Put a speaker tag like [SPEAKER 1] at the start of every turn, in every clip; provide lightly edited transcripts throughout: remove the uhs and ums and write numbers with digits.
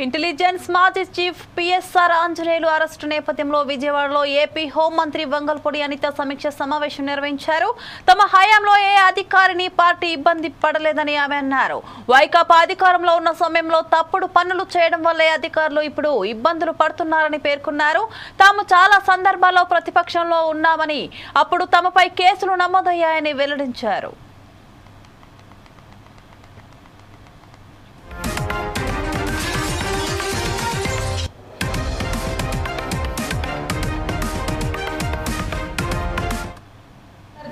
[SPEAKER 1] Intelligence మాజీ chief PSR Anjaneyulu arrest నేపథ్యంలో విజయవాడలో ఏపీ హోంమంత్రి వంగల్పూడి అనిత సమీక్ష సమావేశం నిర్వహించారు. తమ హయాంలో ఏ అధికారిని పార్టీ ఇబ్బంది పడలేదని ఆమె అన్నారు. వైకాపా అధికారంలో ఉన్న సమయంలో తప్పుడు పనులు చేయడం వల్లే అధికారులు ఇప్పుడు ఇబ్బందులు పడుతున్నారని పేర్కొన్నారు. తాము చాలా సందర్భాల్లో ప్రతిపక్షంలో ఉన్నామని, అప్పుడు తమపై కేసులు నమోదయ్యాయని వెల్లడించారు.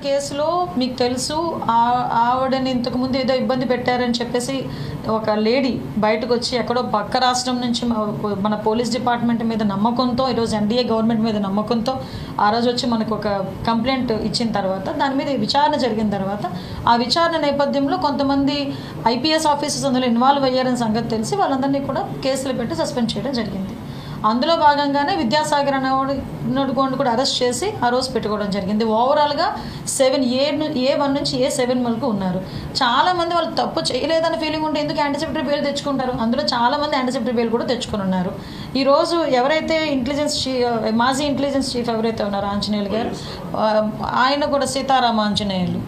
[SPEAKER 2] కేసులో మీకు తెలుసు, ఆవిడని ఇంతకుముందు ఏదో ఇబ్బంది పెట్టారని చెప్పేసి ఒక లేడీ బయటకు వచ్చి ఎక్కడో పక్క రాష్ట్రం నుంచి మన పోలీస్ డిపార్ట్మెంట్ మీద నమ్మకంతో, ఈరోజు ఎన్డీఏ గవర్నమెంట్ మీద నమ్మకంతో ఆ రోజు వచ్చి మనకు ఒక కంప్లైంట్ ఇచ్చిన తర్వాత దాని మీద విచారణ జరిగిన తర్వాత ఆ విచారణ నేపథ్యంలో కొంతమంది ఐపీఎస్ ఆఫీసర్స్ అందులో ఇన్వాల్వ్ అయ్యారని సంగతి తెలిసి వాళ్ళందరినీ కూడా కేసులు పెట్టి సస్పెండ్ చేయడం జరిగింది. అందులో భాగంగానే విద్యాసాగర్ అనేవాడు కూడా అరెస్ట్ చేసి ఆ రోజు పెట్టుకోవడం జరిగింది. ఓవరాల్గా 7A1 నుంచి A7 వరకు ఉన్నారు. చాలామంది వాళ్ళు తప్పు చేయలేదని ఫీలింగ్ ఉంటే ఎందుకు యాంటిసిపేటరీ బెయిల్ తెచ్చుకుంటారు? అందులో చాలామంది యాంటిసిపేటరీ బెయిల్ కూడా తెచ్చుకుని ఉన్నారు. ఈరోజు ఎవరైతే మాజీ ఇంటెలిజెన్స్ చీఫ్ ఎవరైతే ఉన్నారో ఆంజనేయులు గారు, ఆయన కూడా సీతారామ ఆంజనేయులు,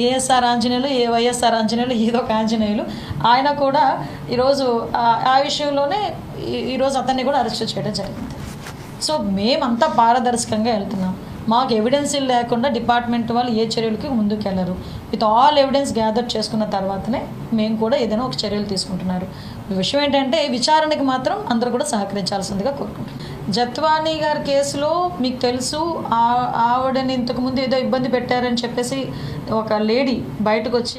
[SPEAKER 2] ఏఎస్ఆర్ ఆంజనేయులు, వైఎస్ఆర్ ఆంజనేయులు, ఇదొక ఆంజనేయులు, ఆయన కూడా ఈరోజు ఆ విషయంలోనే ఈరోజు అతన్ని కూడా అరెస్ట్ చేయడం జరిగింది. సో మేమంతా పారదర్శకంగా వెళ్తున్నాం. మాకు ఎవిడెన్స్ లేకుండా డిపార్ట్మెంట్ వాళ్ళు ఏ చర్యలకి ముందుకు వెళ్ళరు. విత్ ఆల్ ఎవిడెన్స్ గ్యాదర్ చేసుకున్న తర్వాతనే మేము కూడా ఏదైనా ఒక చర్యలు తీసుకుంటున్నారు. విషయం ఏంటంటే విచారణకి మాత్రం అందరూ కూడా సహకరించాల్సిందిగా కోరుకుంటున్నాం. జత్వానీ గారి కేసులో మీకు తెలుసు, ఆవిడని ఇంతకుముందు ఏదో ఇబ్బంది పెట్టారని చెప్పేసి ఒక లేడీ బయటకు వచ్చి